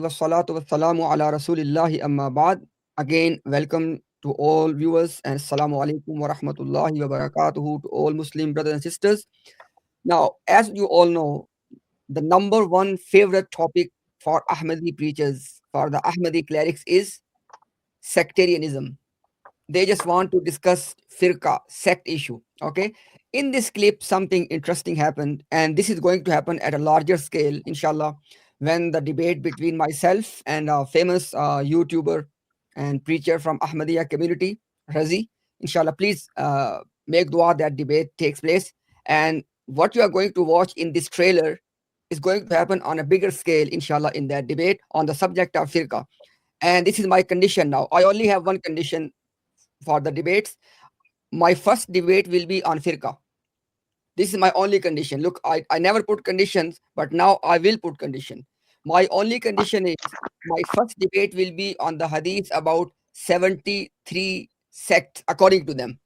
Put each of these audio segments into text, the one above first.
Wassalatu wassalamu ala rasulillahi amma ba'd. Again, welcome to all viewers and assalamu alaikum wa rahmatullahi wa barakatuhu to all Muslim brothers and sisters. Now, as you all know, the number one favorite topic for Ahmadi preachers, for the Ahmadi clerics is sectarianism. They just want to discuss Firqa, sect issue. Okay. In this clip, something interesting happened, and this is going to happen at a larger scale, inshallah, when the debate between myself and a famous YouTuber and preacher from Ahmadiyya community, Razi, inshallah, please make dua that debate takes place. And what you are going to watch in this trailer is going to happen on a bigger scale, inshallah, in that debate on the subject of Firqa. And this is my condition now. I only have one condition for the debates. My first debate will be on Firqa. This is my only condition. Look, I never put conditions, but now I will put condition. My only condition is my first debate will be on the hadith about 73 sects according to them.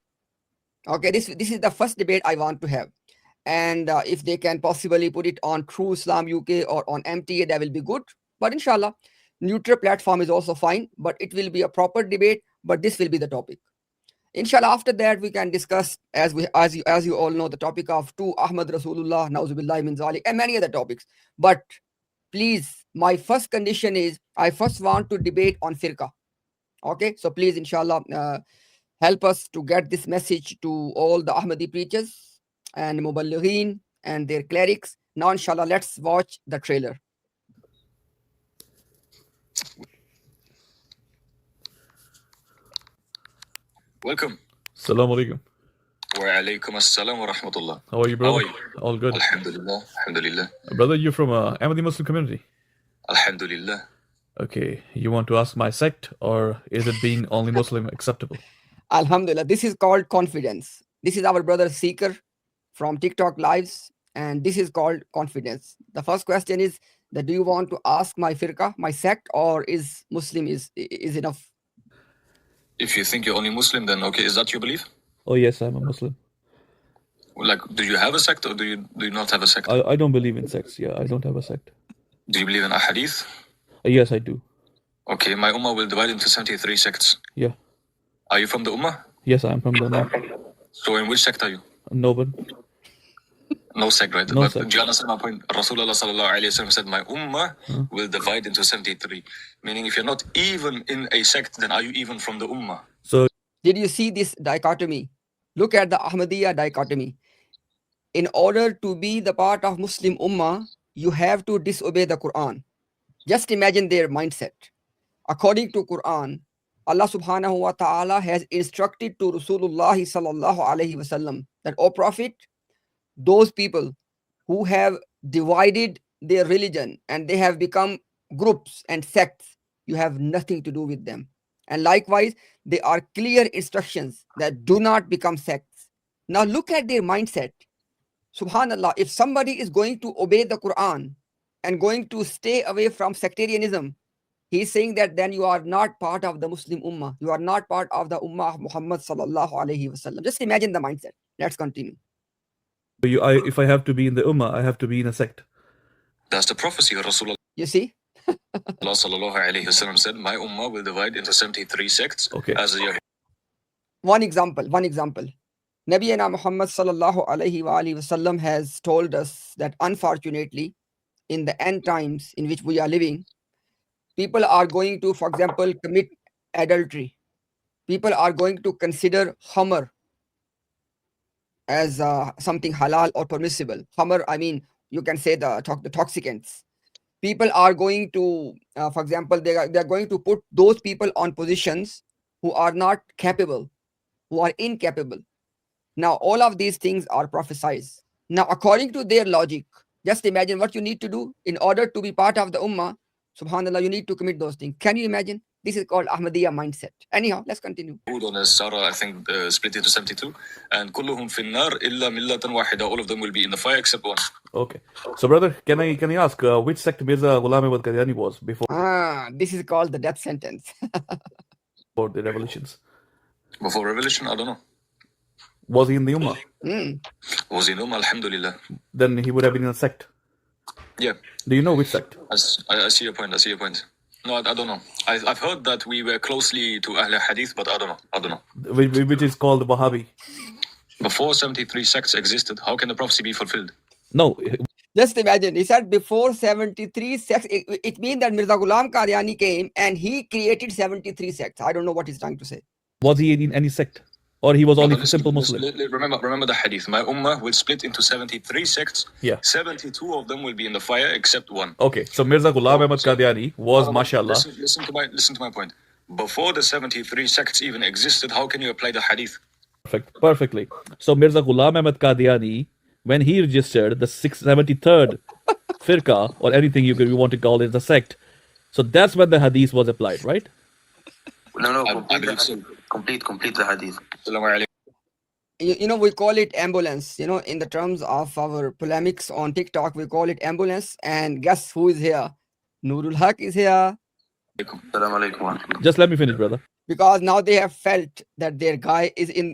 Okay, this is the first debate I want to have. And if they can possibly put it on True Islam UK or on MTA, that will be good. But inshallah, neutral platform is also fine, but it will be a proper debate, but this will be the topic. Inshallah, after that we can discuss, as you all know, the topic of to Ahmad Rasulullah, Nauzubillah min zalik, and many other topics. But please, my first condition is I first want to debate on Firqa. Okay, so please, inshallah, help us to get this message to all the Ahmadi preachers and Muballighin and their clerics. Now, inshallah, let's watch the trailer. Welcome. Assalamu alaikum. Wa alaikum assalam wa rahmatullah. How are you, brother? How are you? All good. Alhamdulillah. Alhamdulillah. Brother, you're from Ahmadi Muslim community. Alhamdulillah. Okay, you want to ask my sect, or is it being only Muslim acceptable? Alhamdulillah, this is called confidence. This is our brother Seeker from TikTok lives, and this is called confidence. The first question is that do you want to ask my firqa, my sect, or is Muslim is enough? If you think you're only Muslim, then okay, is that your belief? Oh yes, I'm a Muslim. Like, do you have a sect or do you not have a sect? I don't believe in sects. Yeah, I don't have a sect. Do you believe in ahadith? Yes, I do. Okay, my ummah will divide into 73 sects. Yeah. Are you from the ummah? Yes, I'm from the Ummah. So in which sect are you? No one. No sect, right? No But sect. do you understand my point? Rasulullah sallallahu alayhi wa sallam said, my ummah will divide into 73. Meaning if you're not even in a sect, then are you even from the ummah? So Did you see this dichotomy? Look at the Ahmadiyya dichotomy. In order to be the part of Muslim Ummah, you have to disobey the Quran. Just imagine their mindset. According to Quran, Allah subhanahu wa ta'ala has instructed to Rasulullah sallallahu alayhi wasallam that, O Prophet, those people who have divided their religion and they have become groups and sects, you have nothing to do with them. And likewise, there are clear instructions that do not become sects. Now look at their mindset. Subhanallah, if somebody is going to obey the Quran and going to stay away from sectarianism, he's saying that then you are not part of the Muslim Ummah. You are not part of the Ummah of Muhammad sallallahu alayhi wasallam. Just imagine the mindset. Let's continue. if I have to be in the Ummah, I have to be in a sect. That's the prophecy of Rasulullah. You see? Allah sallallahu alayhi wa sallam said, my ummah will divide into 73 sects. Okay. As a One example. Nabiyana Muhammad sallallahu alayhi wa alihi wasallam has told us that unfortunately, in the end times in which we are living, people are going to, for example, commit adultery. People are going to consider khamr as something halal or permissible. Khamr, I mean, you can say the toxicants. People are going to, for example, they are going to put those people on positions who are not capable, who are incapable. Now, all of these things are prophesied. Now, according to their logic, just imagine what you need to do in order to be part of the Ummah. Subhanallah, you need to commit those things. Can you imagine? This is called Ahmadiyya mindset. Anyhow, let's continue. on Sarah, I think, split into 72. And كلهم في النار إلا ملة واحدة. All of them will be in the fire except one. Okay. So, brother, can I ask which sect Mirza Ghulam Ahmad Qadiani was before This is called the death sentence. the revolutions? Before revelation, I don't know. Was he in the Ummah? Was in Alhamdulillah. Then he would have been in a sect. Yeah. Do you know which sect? I see your point. I see your point. No, I don't know. I've heard that we were closely to Ahl Hadith, but I don't know. Which is called Wahhabi. Before 73 sects existed, how can the prophecy be fulfilled? No. Just imagine, he said before 73 sects, it means that Mirza Ghulam Qadiani came and he created 73 sects. I don't know what he's trying to say. Was he in any sect? Or he was only a simple Muslim? Remember the hadith. My ummah will split into 73 sects. Yeah. 72 of them will be in the fire except one. Okay, so Mirza Ghulam Ahmad Qadiani was, mashallah. Listen to my point. Before the 73 sects even existed, how can you apply the hadith? Perfectly. So Mirza Ghulam Ahmad Qadiani, when he registered the 73rd Firqa, or anything you want to call it, the sect, so that's when the hadith was applied, right? No, complete the hadith. You know, we call it ambulance. You know, in the terms of our polemics on TikTok, we call it ambulance. And guess who is here? Nurul Haq is here. Alaikum. Just let me finish, brother. Because now they have felt that their guy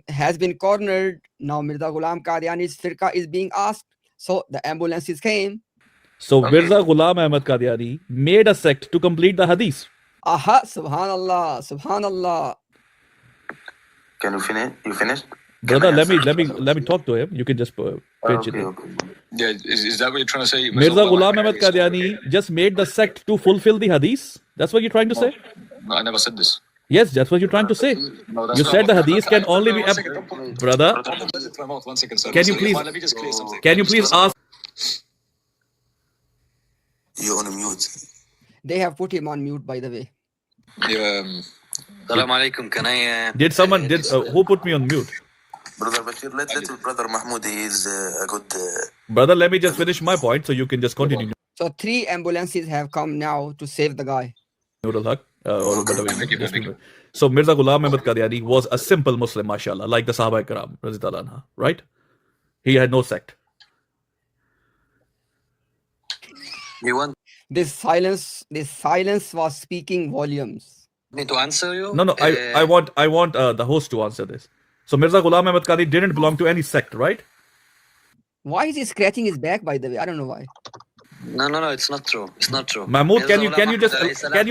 has been cornered. Now Mirza Ghulam Qadiani's Firqa is being asked. So the ambulances came. So Mirza Ghulam Ahmad Qadiani made a sect to complete the hadith. Aha, subhanallah, subhanallah. Can you finish? You finished? Brother, let me talk to him. You can just pitch it. Okay. Yeah, is that what you're trying to say? Mirza Ghulam Ahmad Qadiani just made the sect to fulfill the hadith. That's what you're trying to say? No, I never said this. Yes, that's what you're trying to say. No, that's You not said the what- hadith can only be... Brother, One second, sir. Can you please- Let me just clear something. can you please ask... You're on mute. They have put him on mute, by the way. Yeah, Alaikum. Can I? Who put me on mute? Brother Bashir, let little brother Mahmoud, he is a good... Brother, let me just finish my point so you can just continue. So 3 ambulances have come now to save the guy. Nurul Haq, or whatever you just remember. So Mirza Ghulam Ahmad Qadiani was a simple Muslim, mashallah, like the Sahaba Ikram, Radhiyallahu anha, right? He had no sect. You want This silence was speaking volumes. me to answer you? No, I want the host to answer this. So Mirza Ghulam Ahmad Qadiani didn't belong to any sect, right? Why is he scratching his back, by the way? I don't know why. No, it's not true. It's not true. Mahmoud, can you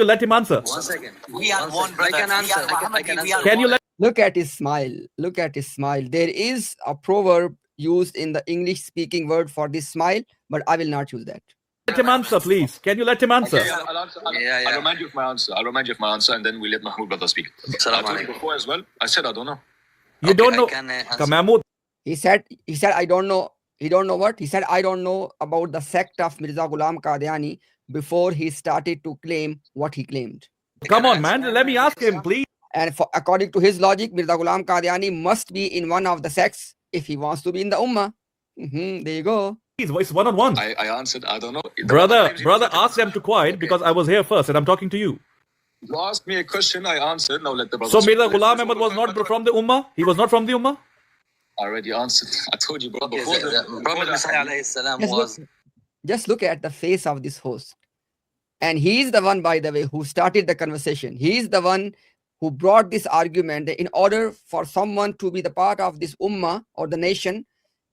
let him answer? 1 second. We are one brother. I can answer. I can answer. Can you let Look at his smile. Look at his smile. There is a proverb used in the English speaking word for this smile, but I will not use that. him answer, please? Can you let him answer? Yeah. I'll remind you of my answer. And then we let Mahmoud brother speak. I Salam told you alaikum. before as well. I said I don't know. You don't know. I can answer. Mahmoud, He said, I don't know. He don't know what? He said, I don't know about the sect of Mirza Ghulam Qadiani before he started to claim what he claimed. come on, man. Let me ask him, please. And according to his logic, Mirza Ghulam Qadiani must be in one of the sects if he wants to be in the Ummah. There you go. It's one-on-one. I answered I don't know. Brother, ask them to quiet because I was here first and I'm talking to you. You asked me a question, I answered. Now let the brother So speak. Mirza Ghulam Ahmad was not from the Ummah? He was not from the Ummah? I already answered. I told you, bro. Yes, Before Prophet the Messiah alayhi salam Just look at the face of this host. And he's the one, by the way, who started the conversation. He's the one who brought this argument that in order for someone to be the part of this ummah or the nation,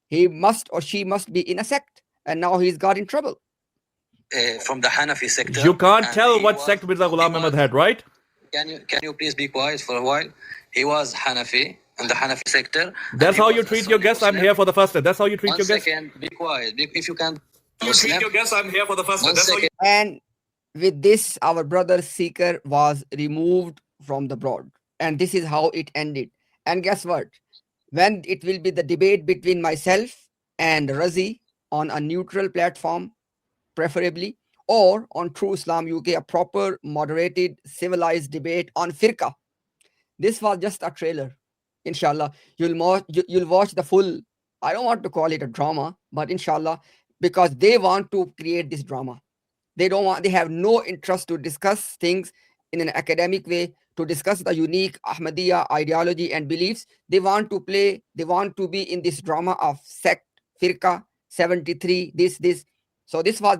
he must or she must be in a sect. And now he's got in trouble. from the Hanafi sector. You can't and tell he what was- sect Mirza he Ghulam was- Ahmad had, right? Can you please be quiet for a while? He was Hanafi in the Hanafi sector. and That's he how was you a treat your Sunni guests. I'm Muslim. here for the first time. That's how you treat 1 your guests. second, be quiet. If you can. You treat your guests. I'm here for the first time. 1 That's how you. second. And with this, our brother Seeker was removed from the board. And this is how it ended. And guess what? When it will be the debate between myself and Razi on a neutral platform, preferably, or on True Islam UK, a proper, moderated, civilized debate on Firqa. This was just a trailer. Inshallah, you'll watch the full. I don't want to call it a drama, but inshallah, because they want to create this drama. They have no interest to discuss things in an academic way, to discuss the unique Ahmadiyya ideology and beliefs. They want to be in this drama of sect, Firqa, 73, this. So this was